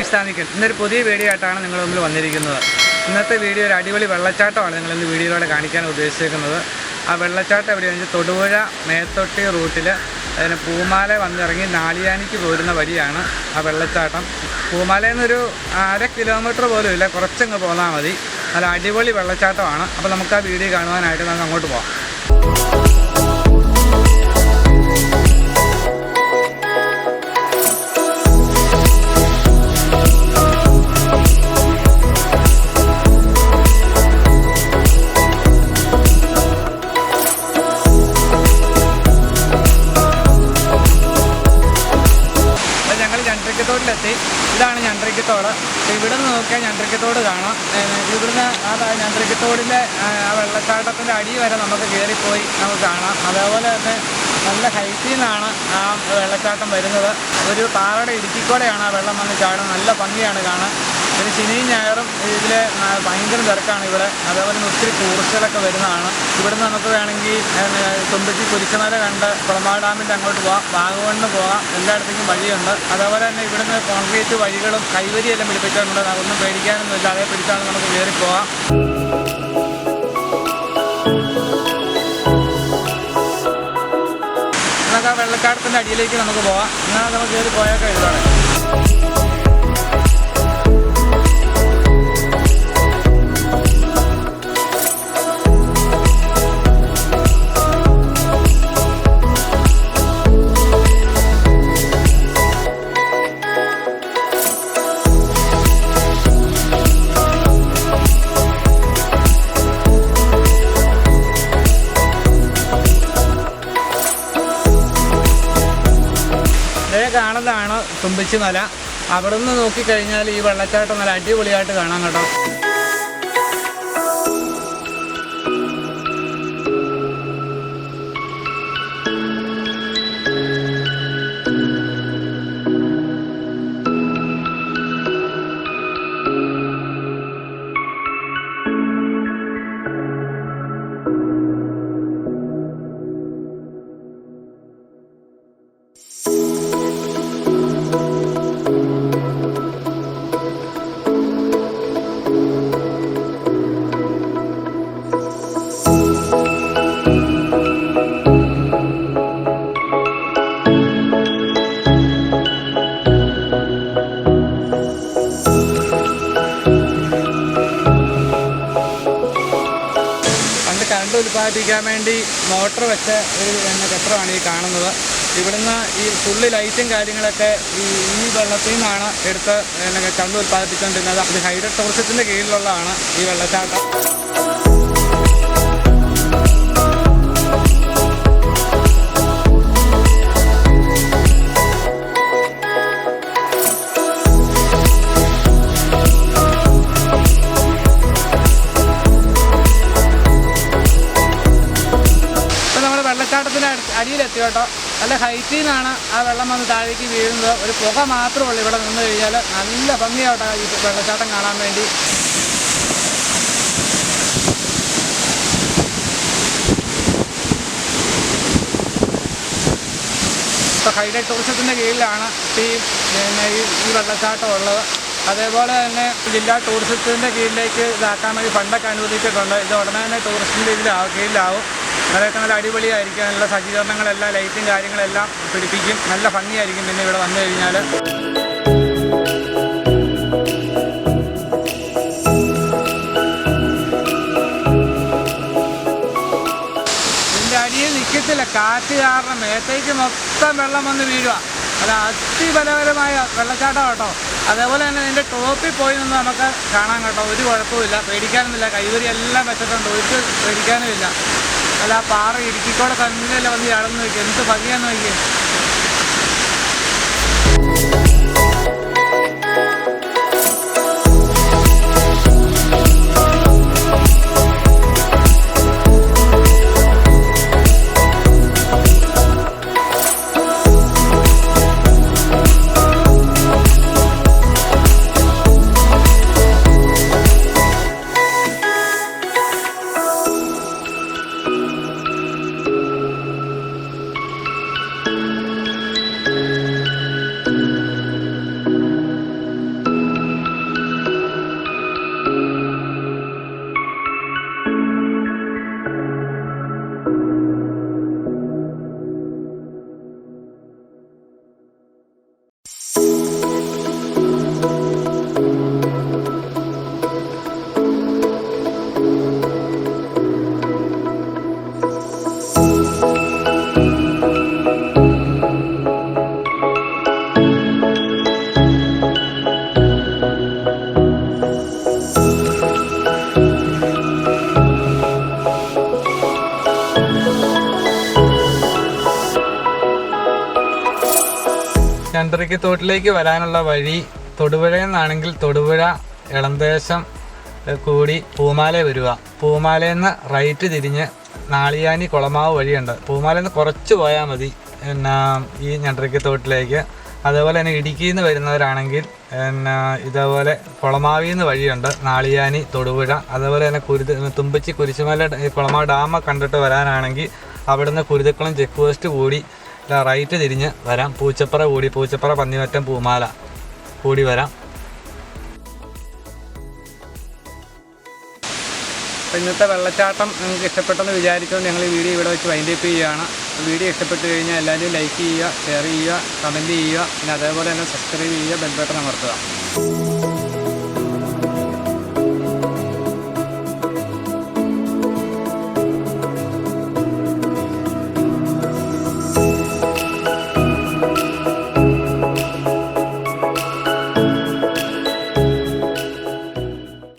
സ്ഥാനിക്കൽ ഇന്നൊരു പുതിയ വീഡിയോ ആയിട്ടാണ് നിങ്ങളുടെ മുമ്പിൽ വന്നിരിക്കുന്നത്. ഇന്നത്തെ വീഡിയോ ഒരു അടിപൊളി വെള്ളച്ചാട്ടമാണ് നിങ്ങളിന്ന് വീഡിയോയിലൂടെ കാണിക്കാൻ ഉദ്ദേശിക്കുന്നത്. ആ വെള്ളച്ചാട്ടം എവിടെയാണെന്ന് വെച്ചാൽ തൊടുപുഴ മേത്തൊട്ടി റൂട്ടിൽ അതിന് പൂമാല വന്നിറങ്ങി നാളിയാനിക്ക് പോരുന്ന വഴിയാണ് ആ വെള്ളച്ചാട്ടം. പൂമാലയിൽ നിന്നൊരു 1/2 കിലോമീറ്റർ പോലും ഇല്ല, കുറച്ചങ്ങ് പോന്നാൽ മതി. നല്ല അടിപൊളി വെള്ളച്ചാട്ടമാണ്. അപ്പോൾ നമുക്ക് ആ വീഡിയോ കാണുവാനായിട്ട് നമുക്ക് അങ്ങോട്ട് പോകാം. ഞണ്ടിറുക്കിത്തോടിലെത്തി. ഇതാണ് ഞണ്ടിറുക്കിത്തോട്. ഇവിടെ നിന്ന് നോക്കിയാൽ ഞണ്ടിറുക്കിത്തോട് കാണാം. ഇവിടുന്ന് ആ ഞണ്ടിറുക്കിത്തോടിൻ്റെ ആ വെള്ളച്ചാട്ടത്തിൻ്റെ അടി വരെ നമുക്ക് കയറിപ്പോയി നമുക്ക് കാണാം. അതേപോലെ തന്നെ നല്ല ഹൈറ്റിൽ നിന്നാണ് ആ വെള്ളച്ചാട്ടം വരുന്നത്. ഒരു പാറയുടെ ഇടുക്കിക്കൂടെയാണ് ആ വെള്ളം വന്ന് ചാടുന്നത്. നല്ല ഭംഗിയാണ് കാണാൻ. പിന്നെ ശനിയും ഞായറും ഇതിൽ ഭയങ്കര തിരക്കാണ് ഇവിടെ. അതേപോലെ ഒത്തിരി ടൂറിസ്റ്റുകളൊക്കെ വരുന്നതാണ്. ഇവിടുന്ന് നമുക്ക് വേണമെങ്കിൽ തുമ്പിച്ചി കുരിശുമല കണ്ട് കുളമാട് ഡാമിൻ്റെ അങ്ങോട്ട് പോകാം, വാഗമണ്ണിന് പോകാം. എല്ലായിടത്തേക്കും വഴിയുണ്ട്. അതേപോലെ തന്നെ ഇവിടുന്ന് കോൺക്രീറ്റ് വഴികളും കൈവരിയെല്ലാം പിടിപ്പിച്ചിട്ടുണ്ട്. ഒന്നും പേടിക്കാനൊന്നുമില്ല, അതേ പിടിച്ചാണ് നമുക്ക് കയറിപ്പോകാം. നമുക്ക് ആ വെള്ളച്ചാട്ടത്തിൻ്റെ അടിയിലേക്ക് നമുക്ക് പോകാം. എന്നാൽ നമുക്ക് കയറി പോയൊക്കെ എഴുതാണ്. കാണുന്നതാണ് തുമ്പിച്ചി മല. അവിടെ നിന്ന് നോക്കിക്കഴിഞ്ഞാൽ ഈ വെള്ളച്ചാട്ടം നല്ല അടിപൊളിയായിട്ട് കാണാം കേട്ടോ. ഉൽപ്പാദിപ്പിക്കാൻ വേണ്ടി മോട്ടർ വെച്ച ഒരു കെട്ടിടമാണ് ഈ കാണുന്നത്. ഇവിടുന്ന് ഈ ഫുള്ള് ലൈറ്റും കാര്യങ്ങളൊക്കെ ഈ വെള്ളത്തിൽ നിന്നാണ് എടുത്ത് കറണ്ട് ഉൽപ്പാദിപ്പിച്ചുകൊണ്ടിരുന്നത്. അത് ഹൈഡ്രോ ടൂറിസത്തിൻ്റെ കീഴിലുള്ളതാണ് ഈ വെള്ളച്ചാട്ടം. വെള്ളച്ചാട്ടത്തിൻ്റെ അടിയിലെത്തി കേട്ടോ. നല്ല ഹൈറ്റിൽ നിന്നാണ് ആ വെള്ളം വന്ന് താഴേക്ക് വീഴുന്നത്. ഒരു പുക മാത്രമേ ഉള്ളൂ ഇവിടെ നിന്ന് കഴിഞ്ഞാൽ. നല്ല ഭംഗിയാട്ടോ ഈ വെള്ളച്ചാട്ടം കാണാൻ വേണ്ടി. ഇപ്പോൾ ഹൈഡ്രോ ടൂറിസത്തിൻ്റെ കീഴിലാണ് ഈ വെള്ളച്ചാട്ടം ഉള്ളത്. അതേപോലെ തന്നെ ജില്ലാ ടൂറിസത്തിൻ്റെ കീഴിലേക്ക് ഇതാക്കാൻ വേണ്ടി ഫണ്ടൊക്കെ അനുവദിച്ചിട്ടുണ്ട്. ഇത് ഉടനെ തന്നെ ടൂറിസ്റ്റിൻ്റെ കീഴിലാവും. അതൊക്കെ നല്ല അടിപൊളിയായിരിക്കും. നല്ല സജ്ജീകരണങ്ങളെല്ലാം ലൈറ്റും കാര്യങ്ങളെല്ലാം പിടിപ്പിക്കും. നല്ല ഭംഗിയായിരിക്കും പിന്നെ ഇവിടെ വന്നു കഴിഞ്ഞാൽ. ഇതിൻ്റെ അടിയിൽ നിൽക്കത്തില്ല, കാറ്റ് കാരണം മേത്തേക്ക് മൊത്തം വെള്ളം വന്ന് വീഴുക. അത് അതിബലകരമായ വെള്ളച്ചാട്ടം കേട്ടോ. അതേപോലെ തന്നെ ഇതിൻ്റെ ടോപ്പിൽ പോയി നിന്ന് നമുക്ക് കാണാൻ കേട്ടോ. ഒരു കുഴപ്പമില്ല, പേടിക്കാനൊന്നുമില്ല. കൈവരി എല്ലാം വെച്ചിട്ടുണ്ട്, ഒരു പേടിക്കാനുമില്ല. അല്ല, പാറ ഇടുക്കിക്കൂടെ തന്നെ വന്ന് ചാടുന്നു നോക്കി, എന്ത് ഭംഗിയാന്ന് നോക്കി. ഞണ്ടിരക്കത്തോട്ടിലേക്ക് വരാനുള്ള വഴി തൊടുപുഴയിൽ നിന്നാണെങ്കിൽ തൊടുപുഴ എളംദേശം കൂടി പൂമാല വരിക. പൂമാലയിൽ നിന്ന് റൈറ്റ് തിരിഞ്ഞ് നാളിയാനി കുളമാവ് വഴിയുണ്ട്. പൂമാലയിൽ നിന്ന് കുറച്ച് പോയാൽ മതി ഈ ഞണ്ടിരക്കത്തോട്ടിലേക്ക്. അതേപോലെ തന്നെ ഇടുക്കിയിൽ നിന്ന് വരുന്നവരാണെങ്കിൽ ഇതേപോലെ കുളമാവിൽ നിന്ന് വഴിയുണ്ട് നാളിയാനി തൊടുപുഴ. അതേപോലെ തന്നെ തുമ്പച്ചി കുരിശുമല കുളമാവ് ഡാം കണ്ടിട്ട് വരാനാണെങ്കിൽ അവിടുന്ന് കുരുതക്കുളം ചെക്ക് പോസ്റ്റ് കൂടി റൈറ്റ് തിരിഞ്ഞ് വരാം. പൂച്ചപ്പറ പന്നിമറ്റം പൂമാല കൂടി വരാം. അപ്പോൾ ഇന്നത്തെ വെള്ളച്ചാട്ടം നിങ്ങൾക്ക് ഇഷ്ടപ്പെട്ടെന്ന് വിചാരിച്ചുകൊണ്ട് ഞങ്ങൾ ഈ വീഡിയോ ഇവിടെ വെച്ച് വൈൻഡപ്പ് ചെയ്യുകയാണ്. വീഡിയോ ഇഷ്ടപ്പെട്ട് കഴിഞ്ഞാൽ എല്ലാവരും ലൈക്ക് ചെയ്യുക, ഷെയർ ചെയ്യുക, കമൻറ്റ് ചെയ്യുക. പിന്നെ അതേപോലെ തന്നെ സബ്സ്ക്രൈബ് ചെയ്യുക, ബെൽ ബട്ടൺ അമർത്തുക.